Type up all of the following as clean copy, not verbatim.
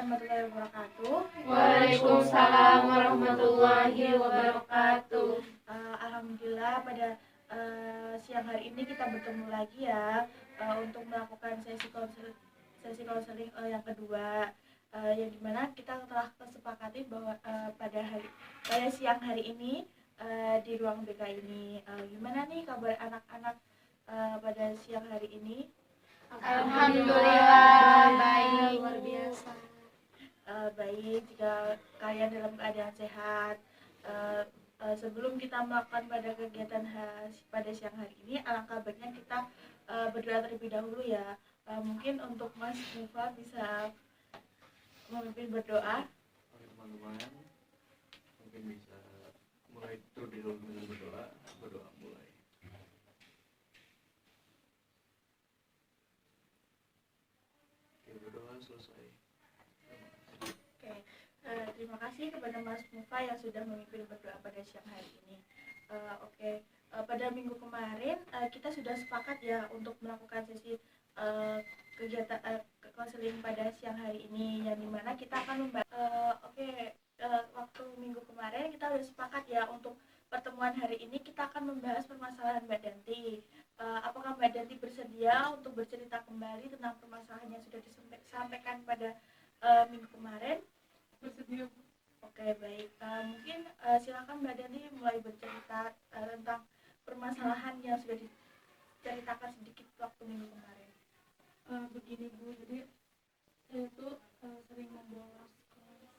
warahmatullahi wabarakatuh. Waalaikumsalam warahmatullahi wabarakatuh. Alhamdulillah pada siang hari ini kita bertemu lagi ya untuk melakukan sesi konseling yang kedua, yang dimana kita telah kesepakati bahwa pada siang hari ini di ruang BK ini, gimana nih kabar anak-anak pada siang hari ini? Alhamdulillah baik, luar biasa. Baik, jika kalian dalam keadaan sehat. Sebelum kita melakukan pada kegiatan pada siang hari ini, alangkah baiknya kita berdoa terlebih dahulu ya. Mungkin untuk Mas Mufa bisa memimpin berdoa. Oke teman-teman, mungkin bisa mulai terlebih dahulu dengan berdoa mulai. Oke, berdoa selesai. Oke, terima kasih kepada Mas Mufa yang sudah memimpin berdoa pada siang hari ini. Pada minggu kemarin kita sudah sepakat ya untuk melakukan sesi kegiatan konseling pada siang hari ini, yang dimana kita akan membahas. Waktu minggu kemarin kita sudah sepakat ya untuk pertemuan hari ini kita akan membahas permasalahan Mbak Danti. Apakah Mbak Danti bersedia untuk bercerita kembali tentang permasalahan yang sudah disampaikan pada minggu kemarin? Bersedia. Oke, baik. Mungkin silakan Mbak Danti mulai bercerita tentang permasalahan yang sudah diceritakan sedikit waktu minggu kemarin. Begini Bu, jadi saya itu sering membolos kelas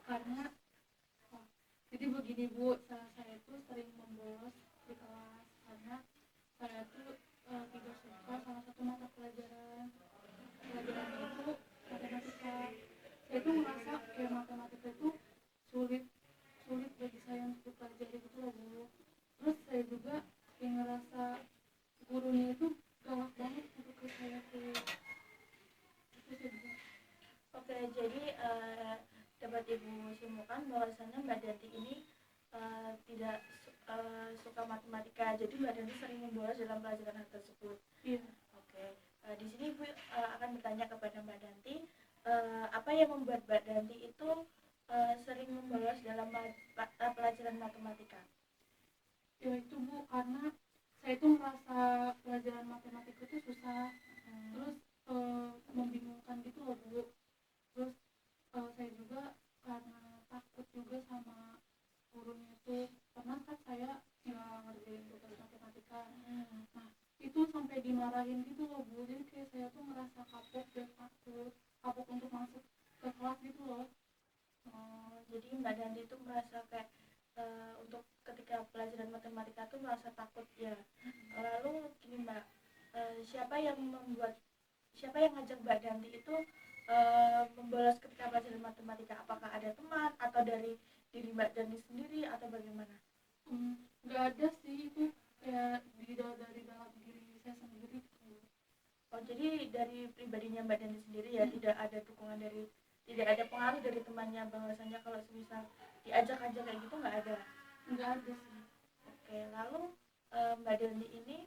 karena jadi begini Bu, saya itu sering membolos di kelas karena saya tuh tidak suka salah satu mata pelajaran itu matematika. Saya tuh merasa kayak matematika itu sulit bagi saya untuk dipelajari gitu loh Bu. Terus saya juga kayak ngerasa gurunya itu galak banget untuk ke saya tuh. Itu sih Bu. Oke, jadi dapat Ibu simpulkan bahwasannya Mbak Danti ini tidak suka matematika. Jadi Mbak Danti sering membolos dalam pelajaran hal tersebut. Iya. Oke, di sini Ibu akan bertanya kepada Mbak Danti, apa yang membuat Mbak Danti itu sering membolos dalam pelajaran matematika? Ya itu Bu, karena saya itu merasa pelajaran matematika itu susah, terus membingungkan gitu loh Bu. Terus saya juga karena takut juga sama gurunya itu, pernah kan saya nggak ngerjain tugas matematika. Nah itu sampai dimarahin gitu loh Bu, jadi kayak saya tuh merasa kapok dan kapok untuk masuk ke kelas gitu loh. Jadi Mbak Danti itu merasa kayak untuk ketika pelajaran matematika tuh merasa takut ya. Lalu gini Mbak, siapa yang ngajak Mbak Danti itu membolos ketika pelajaran matematika? Apakah ada teman atau dari diri Mbak Danti sendiri atau bagaimana? Nggak ada sih, itu kayak dari dalam diri saya sendiri gitu. Oh, jadi dari pribadinya Mbak Danti sendiri ya, tidak ada pengaruh dari temannya bahwasanya kalau semisal diajak-ajak kayak gitu nggak ada sih. Oke, lalu Mbak Danti ini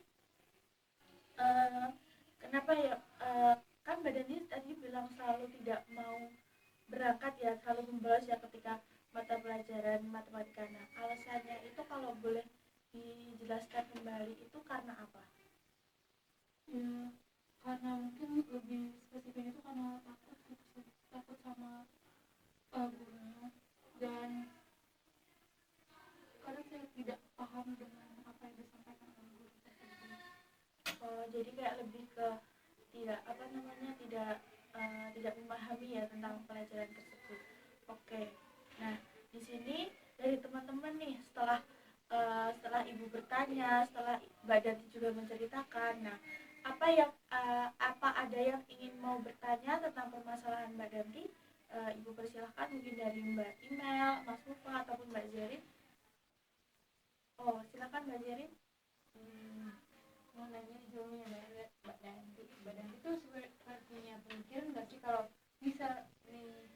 kenapa ya, kan Mbak Danti tadi bilang selalu tidak mau berangkat ya, selalu membolos ya ketika mata pelajaran matematika. Nah, alasannya itu kalau boleh dijelaskan kembali itu karena apa? Ya, karena mungkin lebih spesifiknya itu karena takut sama gurunya, dan kadang saya tidak paham dengan apa yang disampaikan oleh guru tersebut. Jadi kayak lebih ke tidak memahami ya tentang pelajaran tersebut. Oke. Nah, di sini dari teman-teman nih, setelah Ibu bertanya, setelah Mbak Danti juga menceritakan, nah apa ada yang ingin mau bertanya tentang permasalahan Mbak Danti? Ibu persilahkan, mungkin dari Mbak Email, Mas Mufa ataupun Mbak Zerin. Oh, silakan Mbak Zerin. Mau nanya dulu ya Mbak Danti. Mbak Danti itu sepertinya pemikiran nggak sih kalau bisa nih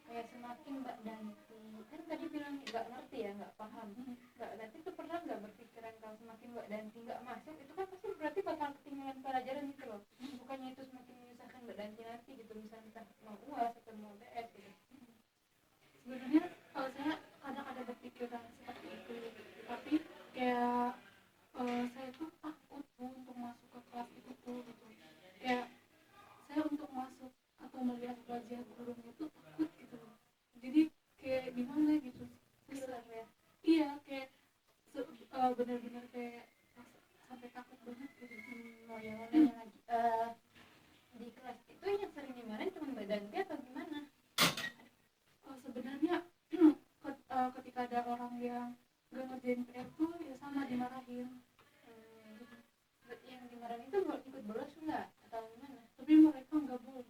kayak semakin Mbak Danti kan tadi bilang nggak ngerti ya, nggak paham. Mbak Danti tuh pernah nggak berpikiran kalau semakin Mbak Danti nggak masuk itu kan pasti berarti bakal ketinggalan pelajaran gitu loh. Bukannya itu semakin menyusahkan Mbak Danti nanti gitu, misalnya mau UAS Oh ya, mau nanya lagi. Di kelas itu yang sering dimarahin cuma Mbak Danti atau gimana? Sebenarnya ketika ada orang yang nggak ngerjain PR tuh ya sama dimarahin. Yang dimarahin itu ikut bolos nggak atau gimana? Tapi mereka nggak bolos.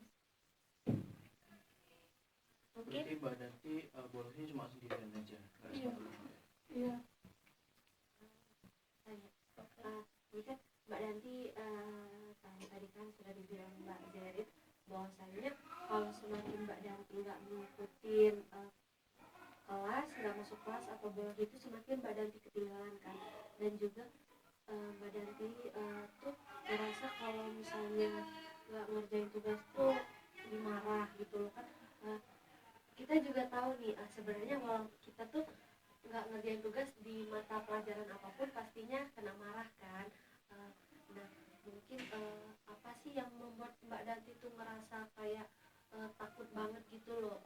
Mungkin Berarti Mbak Danti bolosnya cuma sendirian aja, nggak Iya. sama teman. Iya. Tanya. Ini kan Mbak Danti tadi kan sudah dibilang Mbak Zerit bahwasanya kalau semakin Mbak Danti nggak mengikutin kelas, nggak masuk kelas atau bolos itu semakin Mbak Danti ketinggalan kan. Dan juga Mbak Danti tuh merasa kalau misalnya nggak ngerjain tugas tuh dimarah gitu loh kan. Kita juga tahu nih sebenarnya kalau kita tuh nggak ngerjain tugas di mata pelajaran apapun pastinya kena marah kan. Nah mungkin apa sih yang membuat Mbak Danti tuh ngerasa kayak takut banget gitu loh,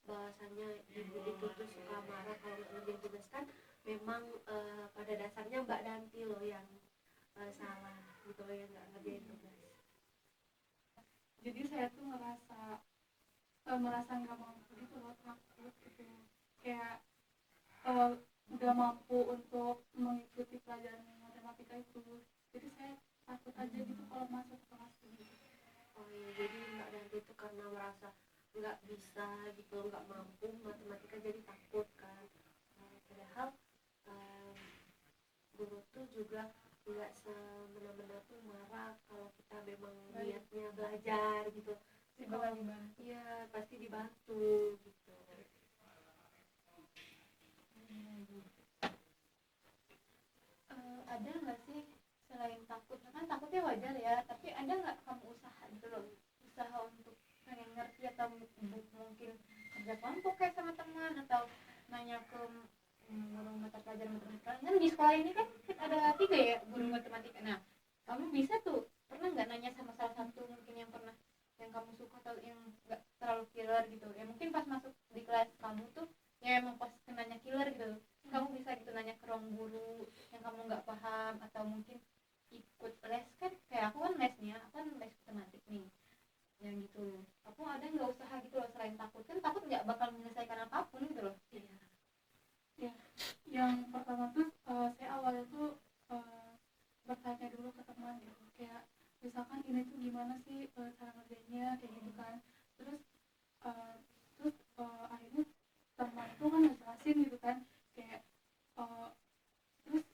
bahwasanya ibu itu tuh suka marah kalau nggak ngerjain tugas kan. Memang pada dasarnya Mbak Danti loh yang salah gitu loh, yang nggak ngerjain tugas. Jadi saya tuh merasa nggak mampu gitu loh, takut gitu, kayak nggak mampu untuk mengikuti pelajaran matematika itu. Jadi saya takut aja gitu kalau masuk kelas gitu. Oh iya, jadi Mbak Danti itu karena merasa nggak bisa gitu, nggak mampu matematika jadi takut kan. Padahal guru tuh juga nggak semena-mena tuh marah kalau kita memang niatnya belajar gitu. Si bakal dibantu. Iya pasti dibantu gitu. Ada nggak sih selain takut? Kan takutnya wajar ya, tapi ada nggak kamu usaha gitu loh, usaha untuk pengen ngerti atau mungkin kerja kelompok kayak sama teman atau nanya ke guru mata pelajaran matematika? Kan di sekolah ini kan ada 3 ya guru matematika. Nah, kamu bisa tuh pernah nggak nanya sama salah satu mungkin yang pernah yang kamu suka atau yang nggak terlalu killer gitu ya, mungkin pas masuk di kelas kamu tuh ya emang pas kenanya killer gitu, kamu bisa gitu nanya ke ruang guru yang kamu nggak paham, atau mungkin ikut les kan, kayak aku kan lesnya, aku kan les matematik nih yang gitu. Aku ada nggak usaha gitu loh selain takut? Kan takut nggak bakal menyelesaikan apapun gitu loh. Ya, yang pertama tuh saya awalnya tuh bertanya dulu ke teman gitu, kayak misalkan ini tuh gimana sih cara ngerjainnya kayak gitu kan. Terus akhirnya teman tuh kan ngejelasin gitu kan, kayak terus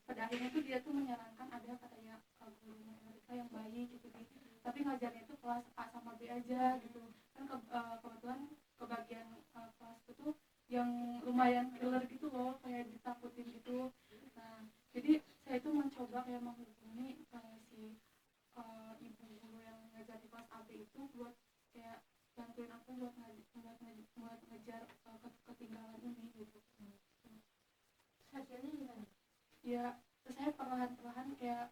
pada akhirnya tuh dia tuh menyarankan ada katanya guru matematika yang baik gitu nih, tapi ngajarnya tuh kelas A sama B aja gitu kan. Kebetulan kebagian kelas itu tuh yang lumayan killer gitu loh, kayak ditakutin gitu. Nah jadi saya tuh mencoba kayak menghubungi si ibu guru yang ngajar di kelas AB itu buat kayak bantuin aku buat ngejar ketinggalan ini gitu. Hasilnya gimana? Ya saya perlahan-perlahan kayak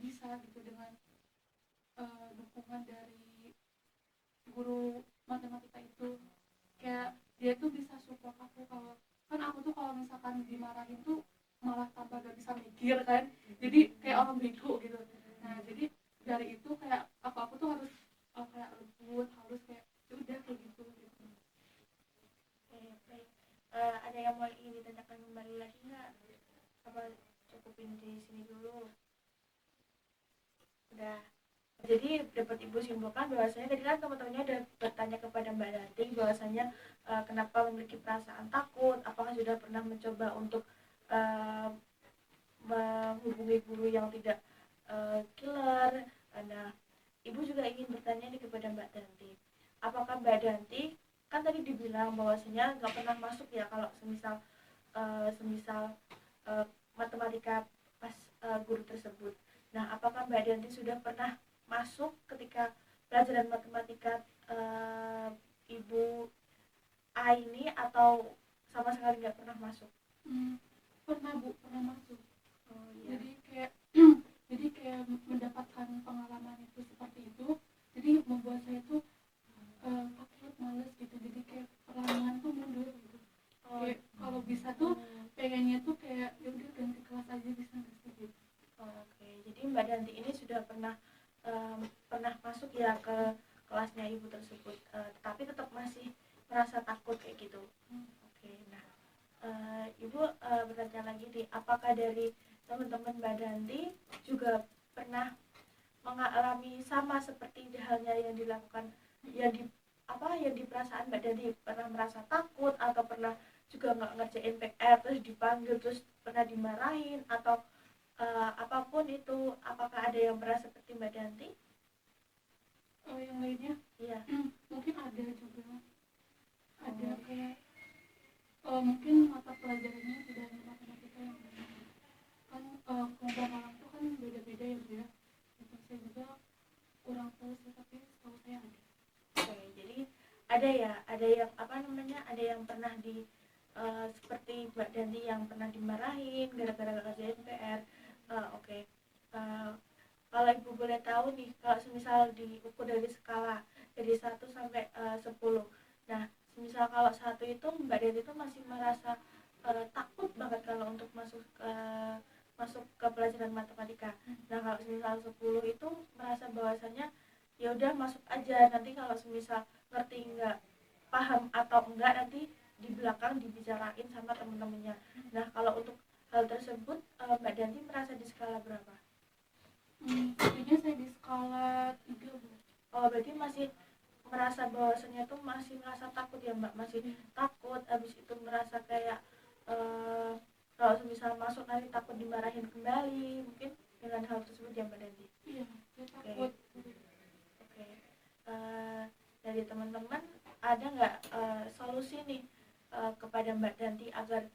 bisa gitu dengan dukungan dari guru matematika itu. Kayak dia tuh bisa support aku, kalau kan aku tuh kalau misalkan dimarahin tuh malah tambah gak bisa mikir kan, jadi kayak orang bego gitu. Nah jadi dari itu kayak aku tuh harus kayak lembut, harus kayak ya udah kayak gitu. baik. Ada yang mau ingin ditanyakan kembali lagi nggak? Apa cukupin di sini dulu? Udah. Jadi dapat ibu simpulkan bahwasanya tadi kan teman-temannya udah bertanya kepada Mbak Danti bahwasanya kenapa memiliki perasaan takut, apakah sudah pernah mencoba untuk menghubungi guru yang tidak killer. Nah, ibu juga ingin bertanya nih kepada Mbak Danti, apakah Mbak Danti kan tadi dibilang bahwasanya nggak pernah masuk ya kalau semisal matematika pas guru tersebut. Nah, apakah Mbak Danti sudah pernah masuk ketika pelajaran matematika Ibu A ini, atau sama sekali nggak pernah masuk? Pernah Bu, pernah masuk. Oh, iya. Jadi kayak mendapatkan pengalaman itu seperti itu, jadi membuat saya tuh takut, males gitu, jadi kayak perlahan tuh mundur gitu. Kayak kalau bisa tuh pengennya tuh kayak ya udah ganti kelas aja, bisa nggak sih gitu. Oke. Jadi berarti Mbak Danti ini sudah pernah pernah masuk ya ke kelasnya ibu tersebut, tapi tetap masih merasa takut kayak gitu. Oke, nah ibu bertanya lagi nih, apakah dari teman-teman Mbak Danti juga pernah mengalami sama seperti halnya yang dilakukan yang di perasaan Mbak Danti, pernah merasa takut atau pernah juga nggak ngerjain PR terus dipanggil terus pernah dimarahin atau apapun itu, apakah ada yang pernah seperti Mbak Danti? Yang lainnya Iya. mungkin ada juga, ada kayak mungkin mata pelajarannya tidak hanya matematika yang banyak kan, kelompok orang tuh kan beda-beda ya Bu ya. Itu saya juga kurang tahu sih, tapi setahu saya ada. Oke, jadi ada ya, ada yang ada yang pernah di seperti Mbak Danti yang pernah dimarahin gara-gara gak kerjain PR. Oke. Kalau ibu boleh tahu nih, kalau semisal diukur dari skala dari 1 sampai 10, nah semisal kalau 1 itu Mbak Danti itu masih merasa takut banget kalau untuk masuk ke pelajaran matematika. Nah kalau semisal 10 itu merasa bahwasannya ya udah masuk aja, nanti kalau semisal ngerti nggak paham atau enggak nanti di belakang dibicarain sama temen-temennya. Nah kalau untuk hal tersebut Mbak Danti merasa di skala berapa? Kayaknya saya di skala 3 Bu. Oh berarti masih merasa bahwasannya tuh masih merasa takut ya Mbak, masih takut, habis itu merasa kayak kalau semisal masuk nanti takut dimarahin kembali, mungkin dengan hal tersebut ya Mbak Danti. Iya, saya takut. Oke. Dari teman-teman ada nggak solusi nih kepada Mbak Danti agar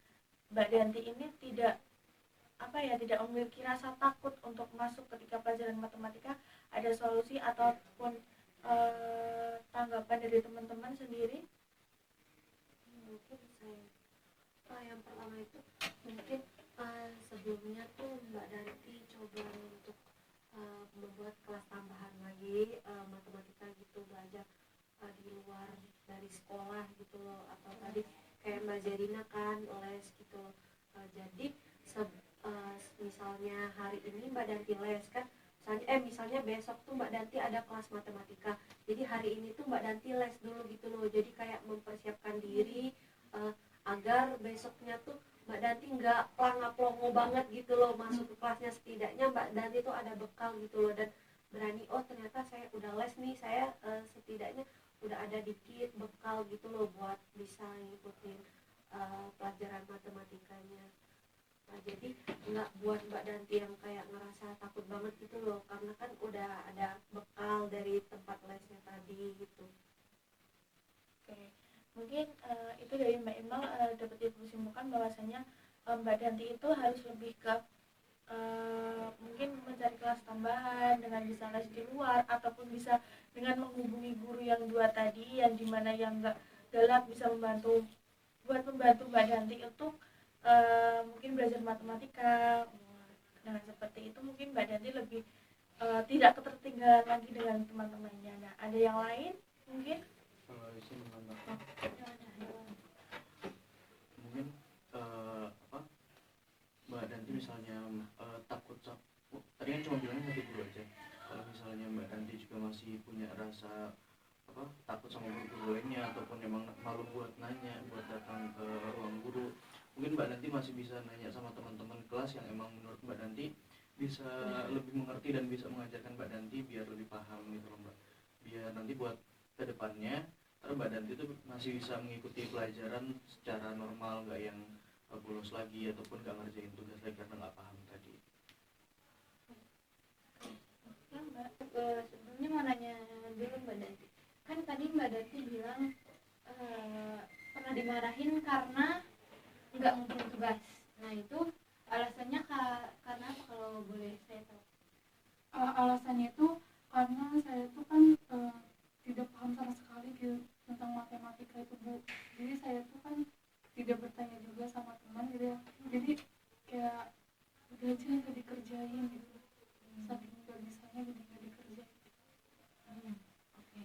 Mbak Danti ini tidak memiliki rasa takut untuk masuk ketika pelajaran matematika? Ada solusi ataupun tanggapan dari teman-teman sendiri? Mungkin yang pertama itu mungkin sebelumnya tuh Mbak Danti coba untuk membuat kelas tambahan lagi matematika gitu, belajar di luar dari sekolah gitu loh, atau tadi kayak Mbak Zarina kan les gitu loh. Jadi misalnya hari ini Mbak Danti les kan, misalnya besok tuh Mbak Danti ada kelas matematika, jadi hari ini tuh Mbak Danti les dulu gitu loh, jadi kayak mempersiapkan diri agar besoknya tuh Mbak Danti nggak pelangap-pelongo banget gitu loh masuk ke kelasnya. Setidaknya Mbak Danti tuh ada bekal gitu loh, dan berani, oh ternyata saya udah les nih, saya setidaknya udah ada dikit bekal gitu loh buat bisa ngikutin pelajaran matematikanya. Nah, jadi nggak buat Mbak Danti yang kayak ngerasa takut banget gitu loh, karena kan udah ada bekal dari tempat lesnya tadi gitu. Oke, mungkin itu dari Mbak Imal dapat disimbolkan bahwasanya Mbak Danti itu harus lebih ke mungkin mencari kelas tambahan dengan bisa les di luar, ataupun bisa dengan menghubungi guru yang 2 tadi, yang dimana yang nggak galak bisa membantu Mbak Danti untuk mungkin belajar matematika. Nah seperti itu mungkin Mbak Danti lebih tidak ketertinggalan lagi dengan teman-temannya. Nah ada yang lain mungkin? Kalau di sini mungkin Mbak Danti misalnya takut tadi kan cuma bilangnya 1 guru aja. Kalau misalnya Mbak Danti juga masih punya rasa takut sama guru lainnya, ataupun emang malu buat nanya, buat datang ke ruang guru, mungkin Mbak Danti masih bisa nanya sama teman-teman kelas yang emang menurut Mbak Danti bisa lebih mengerti dan bisa mengajarkan Mbak Danti biar lebih paham gitu loh Mbak. Biar nanti buat kedepannya Mbak Danti itu masih bisa mengikuti pelajaran secara normal, nggak yang bolos lagi ataupun nggak ngerjain tugas lagi karena nggak paham tadi. Ya Mbak, sebelumnya mau nanya dulu Mbak Danti. Kan tadi Mbak Danti bilang pernah dimarahin karena nggak ngumpulin tugas. Nah itu alasannya karena apa kalau boleh saya tahu? Alasannya itu karena saya itu kan tidak paham sama sekali tentang matematika itu Bu. Jadi saya tuh kan tidak bertanya juga sama teman gitu ya. Jadi kayak udah aja nggak dikerjain gitu. Saking nggak bisanya jadi nggak dikerjain. Oke.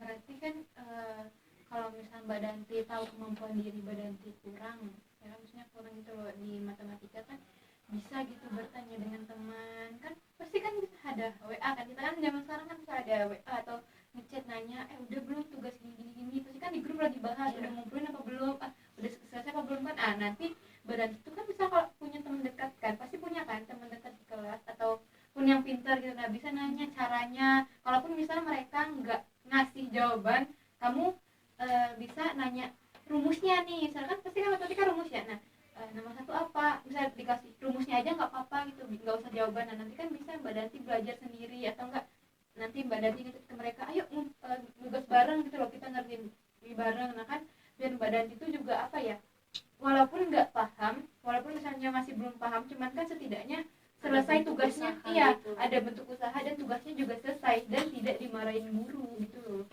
Berarti kan kalau misalnya Mbak Danti tahu kemampuan diri Mbak Danti kurang, ya kan maksudnya kurang gitu loh di matematika, kan bisa gitu bertanya dengan teman, kan pasti kan udah WA kan, kita kan zaman sekarang kan bisa ada WA atau ngechat nanya udah belum tugas gini pasti kan di grup lagi bahas udah ngumpulin apa belum, udah selesai apa belum kan. Nanti badan itu kan bisa kalau punya teman dekat kan, pasti punya kan teman dekat di kelas atau pun yang pintar gitu, nah bisa nanya caranya. Kalaupun misalnya mereka nggak ngasih jawaban, kamu bisa nanya rumusnya nih, misalkan pasti kan matematika rumus ya. Nah nomor satu apa, misalnya dikasih rumusnya aja nggak apa-apa gitu, nggak usah jawaban. Nah nanti kan bisa Mbak Danti belajar sendiri, atau enggak nanti Mbak Danti ke mereka, ayo nugas bareng gitu loh, kita ngerjain di bareng. Nah kan biar Mbak Danti itu juga apa ya, walaupun nggak paham, walaupun misalnya masih belum paham, cuman kan setidaknya selesai tugasnya, iya gitu. ada bentuk usaha dan tugasnya juga selesai dan tidak dimarahin guru gitu loh.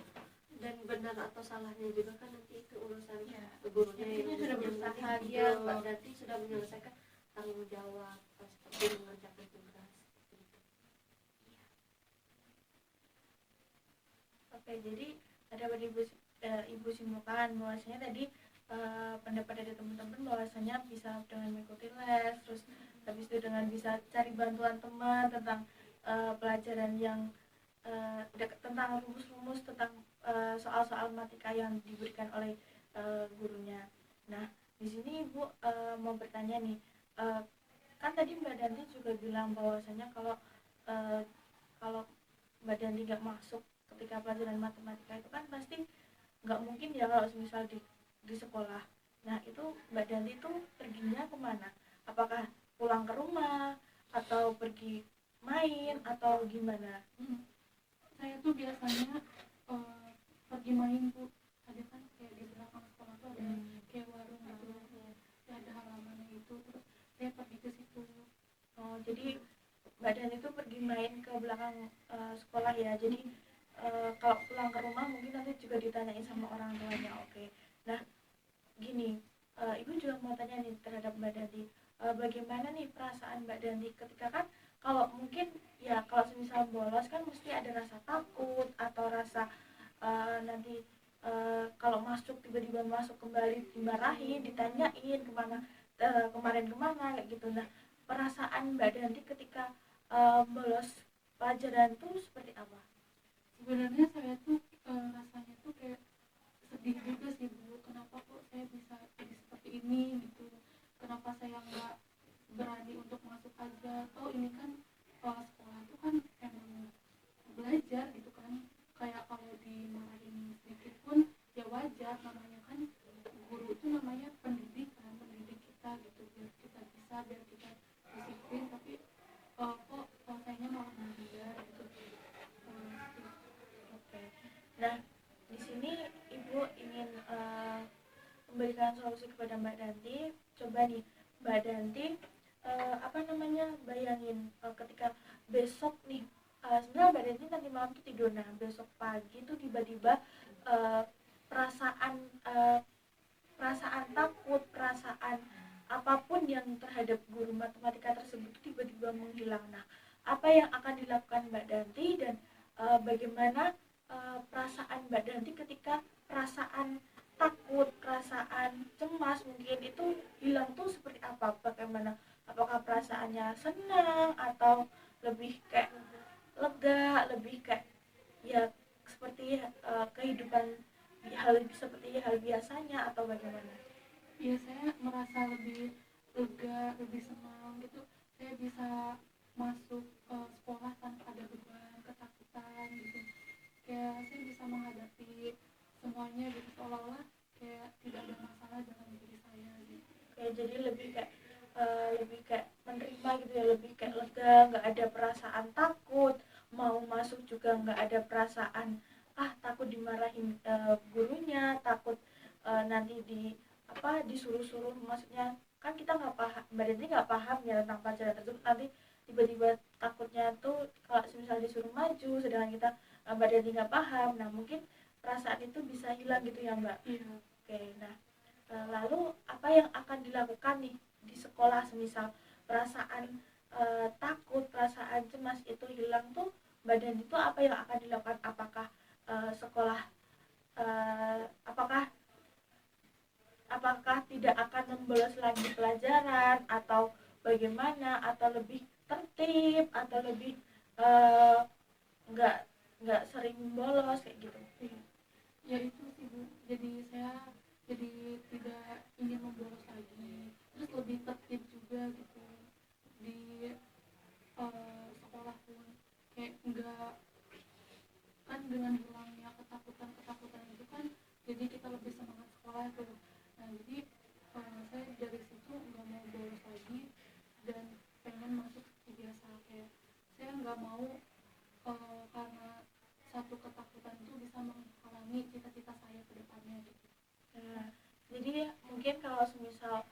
Dan benar atau salahnya juga kan nanti itu urusan Ya, gurunya yang penting sudah berusaha penting gitu. dia Mbak Danti sudah menyelesaikan tanggung jawab seperti mengerjakan tugas. Oke, jadi ada pada ibu simpulkan bahwasanya tadi pendapat dari teman-teman bahwasanya bisa dengan mengikuti les, terus habis itu dengan bisa cari bantuan teman tentang pelajaran yang tentang rumus-rumus, tentang soal-soal matematika yang diberikan oleh gurunya. Nah, di sini Ibu mau bertanya nih, kan tadi Mbak Danti juga bilang bahwasanya kalau Mbak Danti nggak masuk ketika pelajaran matematika itu kan pasti nggak mungkin ya kalau misal di sekolah. Nah itu Mbak Danti itu perginya kemana? Apakah pulang ke rumah atau pergi main atau gimana? Saya tuh biasanya pergi main Bu. Ada kan kayak di belakang sekolah tuh ada kayak warung gitu, ya ada halamannya itu, terus saya pergi ke situ. Oh, jadi Mbak Danti itu pergi main ke belakang sekolah ya. Jadi kalau pulang ke rumah mungkin nanti juga ditanyain sama orang tuanya. Oke. Nah gini, Ibu juga mau tanya nih terhadap Mbak Danti, bagaimana nih perasaan Mbak Danti ketika kan kalau mungkin ya kalau semisal bolos kan mesti ada rasa takut atau rasa nanti kalau masuk tiba-tiba masuk kembali dimarahin, ditanyain kemarin kemana kayak gitu. Nah perasaan Mbak Danti ketika bolos pelajaran tuh seperti apa? Sebenarnya saya tuh rasanya tuh kayak sedih juga sih Bu, kenapa kok saya bisa jadi seperti ini gitu, kenapa saya nggak berani untuk masuk aja. Oh ini kan sekolah tuh kan emang belajar gitu kan, kayak kalau dimarahin sedikit pun ya wajar, namanya kan guru itu namanya pendidik kan, pendidik kita gitu, biar kita bisa, biar kita disiplin. Tapi kok sayanya malah belajar gitu. Oke. Nah di sini Ibu ingin memberikan solusi kepada Mbak Danti. Coba nih Mbak Danti bayangin ketika besok nih sebenarnya Mbak Danti nanti malam tuh tidur, nah besok pagi tuh tiba-tiba perasaan takut, perasaan apapun yang terhadap guru matematika tersebut tiba-tiba menghilang. Nah apa yang akan dilakukan Mbak Danti dan bagaimana perasaan Mbak Danti ketika perasaan takut, perasaan cemas mungkin itu hilang tuh seperti apa? Bagaimana? Apakah perasaannya senang atau lebih kayak lega, lebih kayak ya seperti kehidupan seperti hal biasanya atau bagaimana? Ya saya merasa lebih lega, lebih senang gitu. Saya bisa masuk sekolah tanpa ada beban, ketakutan gitu. Kayak saya bisa menghadapi semuanya gitu, seolah-olah kayak tidak ada masalah dalam diri saya gitu. Kayak jadi lebih kayak menerima gitu ya, lebih kayak lega, nggak ada perasaan takut, mau masuk juga nggak ada perasaan takut dimarahin gurunya, takut nanti disuruh-suruh, maksudnya kan kita nggak paham, Mbak Danti nggak paham ya tentang pelajaran tersebut, nanti tiba-tiba takutnya tuh kalau misalnya disuruh maju sedangkan kita Mbak Danti nggak paham. Nah mungkin perasaan itu bisa hilang gitu ya Mbak. Iya. Oke, nah lalu apa yang akan dilakukan nih di sekolah semisal perasaan takut, perasaan cemas itu hilang tuh Mbak Danti itu apa yang akan dilakukan? Apakah sekolah apakah tidak akan membolos lagi pelajaran atau bagaimana, atau lebih tertib atau lebih eh, nggak sering bolos kayak gitu. Iya. Ya itu sih Bu, jadi saya jadi tidak ingin membolos lagi, terus lebih tertib juga gitu di sekolah pun, kayak enggak, kan dengan hilangnya ketakutan itu kan jadi kita lebih semangat sekolah tuh. Nah jadi saya dari situ nggak mau bolos lagi dan pengen masuk seperti biasa, kayak saya nggak mau karena satu ketakutan itu bisa menghalangi cita-cita saya ke depannya gitu. Nah, jadi mungkin kalau semisal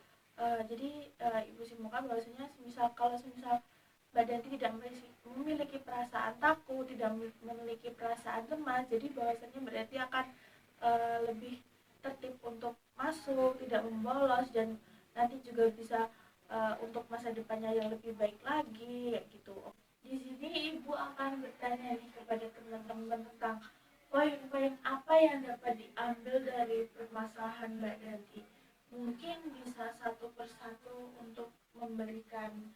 Ibu simpulkan bahwasanya semisal kalau semisal Mbak Danti tidak memiliki perasaan takut, tidak memiliki perasaan cemas, jadi bahwasanya berarti akan lebih tertib untuk masuk, tidak membolos, dan nanti juga bisa untuk masa depannya yang lebih baik lagi, kayak gitu. Di sini Ibu akan bertanya nih kepada teman-teman tentang poin-poin apa yang dapat diambil dari permasalahan Mbak Danti. Mungkin bisa satu persatu untuk memberikan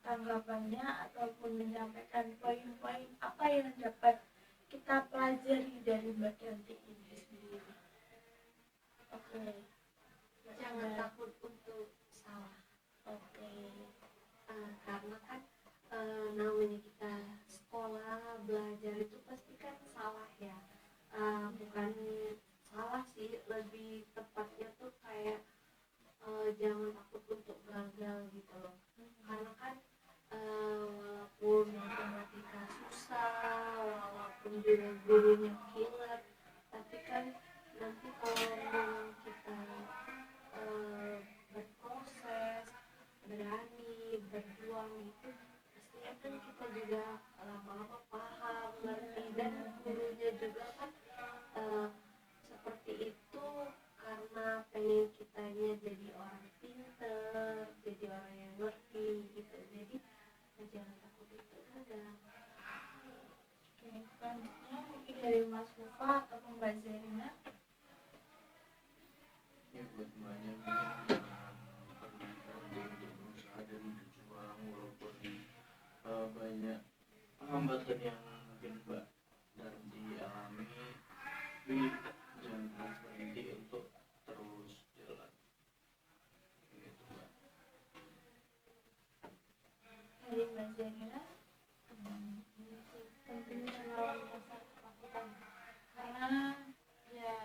tanggapannya ataupun menyampaikan poin-poin apa yang dapat kita pelajari dari Mbak Danti ini sendiri. Oke. Jangan takut untuk salah. Oke. Karena kan namanya kita sekolah belajar itu pasti kan salah ya. Bukan salah sih, lebih tepatnya tuh kayak jangan takut untuk gagal gitu loh. Karena kan walaupun matematika susah, walaupun juga gurunya killer, tapi kan nanti kalau memang kita berproses, berani, berjuang itu pastinya kan kita juga lama-lama paham, ngerti, dan gurunya juga kan seperti itu karena pengen kitanya jadi orang pinter, jadi orang yang ngerti gitu. Jadi jangan takut itu ada. Oke, selanjutnya mungkin dari Mas Mufa atau Mbak Zerina. Ya buat mbaknya mungkin perlu untuk berusaha dan berjuang walaupun banyak hambatan yang mungkin mbak Danti alami, tapi jangan pernah berhenti untuk terus jalan gitu mbak. Dari Mbak Zerina. Ini sih pentingnya melawan rasa ketakutan, karena ya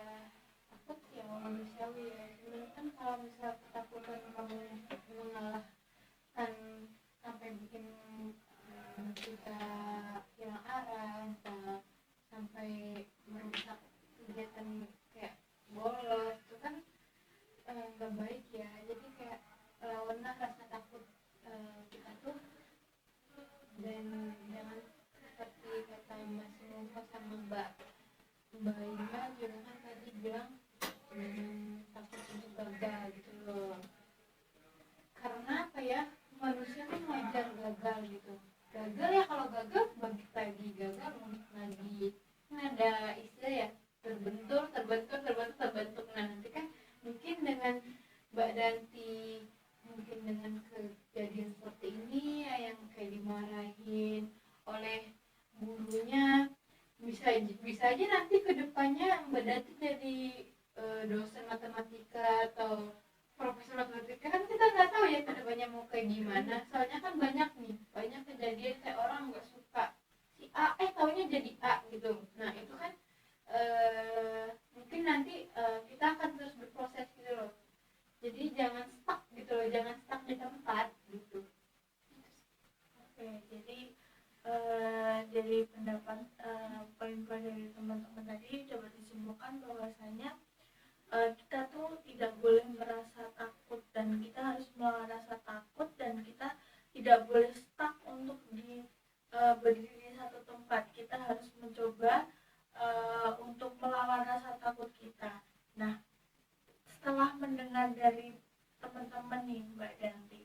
takut ya manusiawi ya. Sebenarnya kan kalau misal ketakutan kamu mengalahkan sampai bikin kita hilang arah, sampai merusak kegiatan kayak bolos, itu kan nggak baik ya. Jadi kayak lawanlah rasa takut kita tuh, dan jangan seperti kata Mas Mufa sama Mbak Ina juga kan tadi bilang jangan takut untuk gagal gitu loh. Karena apa ya, manusia kan wajar gagal gitu. Gagal ya, kalau gagal bangkit lagi, gagal bangkit lagi. Kan ada istilah ya, terbentur. Nah nanti kan mungkin dengan Mbak Danti, mungkin dengan kejadian seperti ini ya, yang kayak dimarahin oleh gurunya, bisa aja nanti kedepannya Mbak Danti jadi dosen matematika atau profesor matematika, kan kita nggak tahu ya kedepannya mau kayak gimana. Soalnya kan banyak kejadian kayak orang nggak suka si A, taunya jadi A gitu. Nah itu kan mungkin nanti kita akan terus berproses gitu loh. Jadi jangan stuck gitu loh, jangan stuck di tempat gitu. Oke, jadi dari pendapat poin-poin dari teman-teman tadi dapat disimpulkan bahwasanya kita tuh tidak boleh merasa takut dan kita harus melawan rasa takut, dan kita tidak boleh stuck untuk berdiri di satu tempat. Kita harus mencoba untuk melawan rasa takut kita. Nah, setelah mendengar dari teman-teman nih Mbak Danti,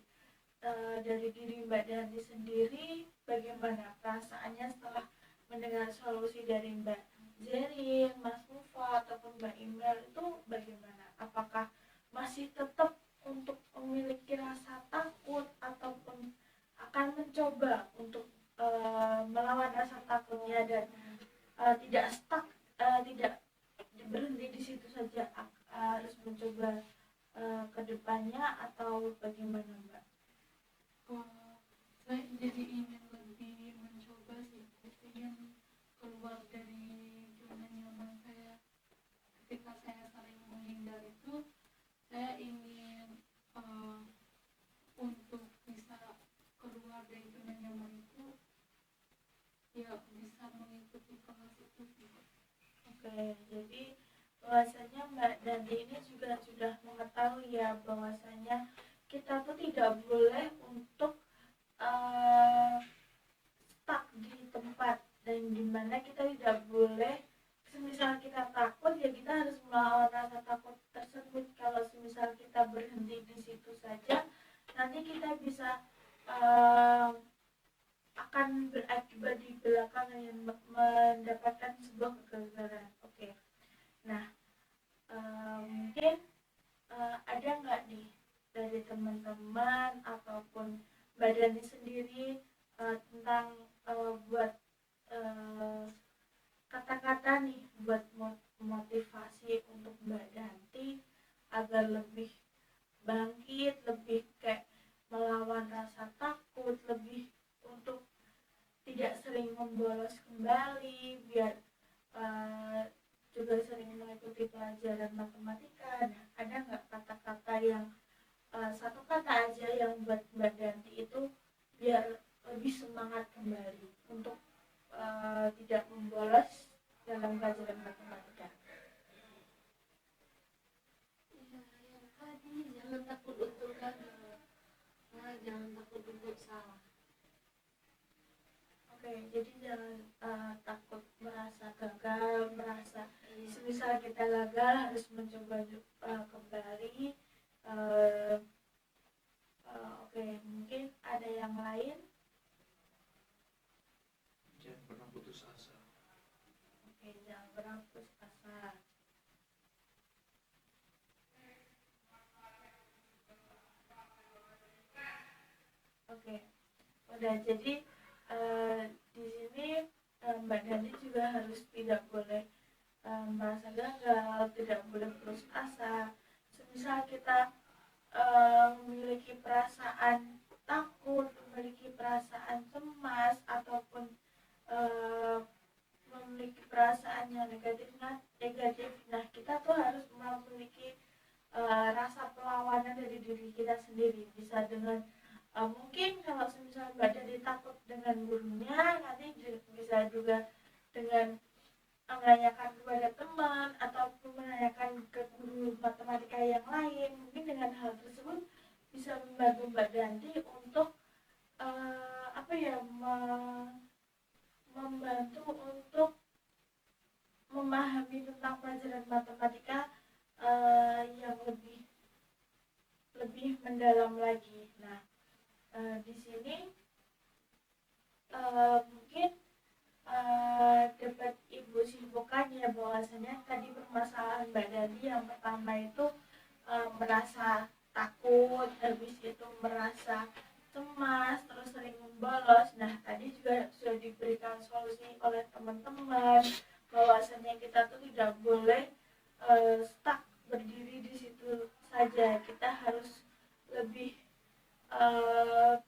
dari diri Mbak Danti sendiri, bagaimana perasaannya setelah mendengar solusi dari Mbak Zerin, Mas Mufa ataupun Mbak Imel itu bagaimana? Apakah masih tetap untuk memiliki rasa takut ataupun akan mencoba untuk melawan rasa takutnya dan tidak stuck, tidak berhenti di situ saja, harus mencoba ke depannya atau bagaimana Mbak? Saya jadi ingin lebih mencoba sih, ingin keluar dari zona nyaman saya. Ketika saya saling menghindar itu, saya ingin untuk bisa keluar dari zona nyaman itu, ya bisa mengikuti kelas itu sih. Oke, jadi bahwasanya Mbak Danti ini juga sudah mengetahui ya bahwasanya kita tuh tidak boleh untuk stuck di tempat, dan dimana kita tidak boleh, semisal kita takut ya kita harus melawan rasa takut tersebut. Kalau semisal kita berhenti di situ saja, nanti kita bisa akan berakibat di belakang yang mendapatkan sebuah kegagalan. Oke. Nah, mungkin ada nggak nih dari teman-teman ataupun Mbak Dani sendiri tentang buat kata-kata nih buat motivasi untuk Mbak Danti agar lebih bangkit, lebih kayak melawan rasa takut, lebih untuk tidak sering membolos kembali, biar juga sering mengikuti pelajaran matematika. Nah, ada nggak kata-kata yang satu kata aja yang buat Mbak Danti itu biar lebih semangat kembali untuk tidak membolos dalam pelajaran matematika? Ya, yang tadi jangan takut untuk gagal, jangan takut untuk salah. Oke, jadi jangan takut merasa gagal, merasa semisal kita gagal harus mencoba kembali. Oke, mungkin ada yang lain. Jangan pernah putus asa. Oke, jangan pernah putus asa. Oke, udah. Jadi di sini Mbak Dani juga harus tidak boleh merasa gagal, tidak boleh putus asa. Semisal kita memiliki perasaan takut, memiliki perasaan cemas, ataupun memiliki perasaan yang negatif, nah kita tuh harus memiliki rasa perlawanan dari diri kita sendiri. Bisa dengan mungkin kalau misalnya Mbak Dani takut dengan gurunya, nanti bisa juga dengan menanyakan kepada teman ataupun menanyakan ke guru matematika yang lain. Mungkin dengan hal tersebut bisa membantu Mbak Danti untuk membantu untuk memahami tentang pelajaran matematika yang lebih mendalam lagi. Nah, di sini mungkin dapat Ibu simpulkan ya bahwasanya tadi permasalahan Mbak Dani yang pertama itu merasa takut, habis itu merasa cemas, terus sering membolos. Nah, tadi juga sudah diberikan solusi oleh teman-teman bahwasanya kita tuh tidak boleh stuck berdiri di situ saja. Kita harus lebih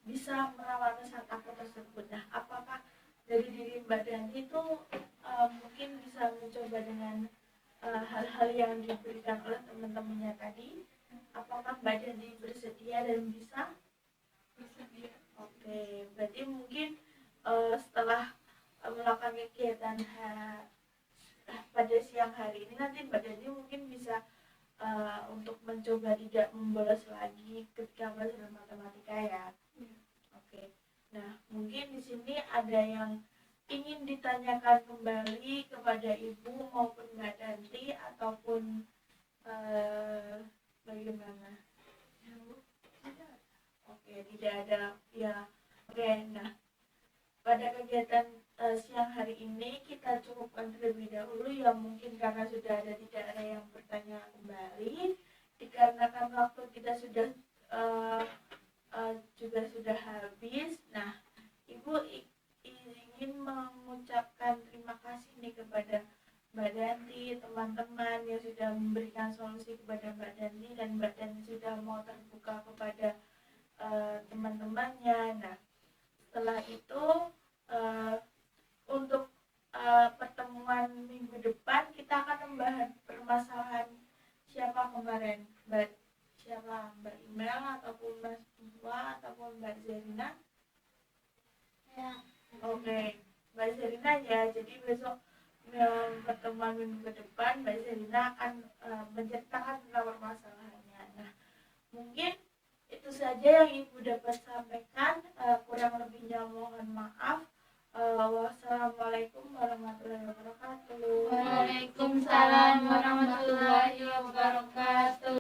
bisa merawat rasa takut tersebut. Nah, apakah dari diri Mbak Danti itu mungkin bisa mencoba dengan hal-hal yang diberikan oleh teman-temannya tadi? Apakah Mbak Danti bersedia dan bisa? Bersedia. Oke, berarti mungkin setelah melakukan kegiatan pada siang hari ini, nanti Mbak Danti mungkin bisa untuk mencoba tidak membolos lagi ketika belajar matematika ya. Oke. Nah, mungkin di sini ada yang ingin ditanyakan kembali kepada Ibu maupun Mbak Danti ataupun bagaimana? Oke, tidak ada ya. Oke, nah pada kegiatan siang hari ini kita cukupkan terlebih dahulu ya, mungkin karena sudah tidak ada yang bertanya kembali, dikarenakan waktu kita sudah juga sudah habis. Nah, solusi kepada Mbak Danti dan Mbak Danti sudah mau terbuka kepada teman-temannya. Nah, setelah itu untuk pertemuan minggu depan kita akan membahas permasalahan siapa kemarin, Mbak Imel ataupun Mas Dua ataupun Mbak Zerina. Ya. Oke, Mbak Zerina ya. Jadi besok pertemuan minggu depan Mbak Zerina akan menceritakan tentang permasalahannya. Nah, mungkin itu saja yang Ibu dapat sampaikan. Kurang lebihnya mohon maaf. Wassalamualaikum warahmatullahi wabarakatuh. Waalaikumsalam warahmatullahi wabarakatuh.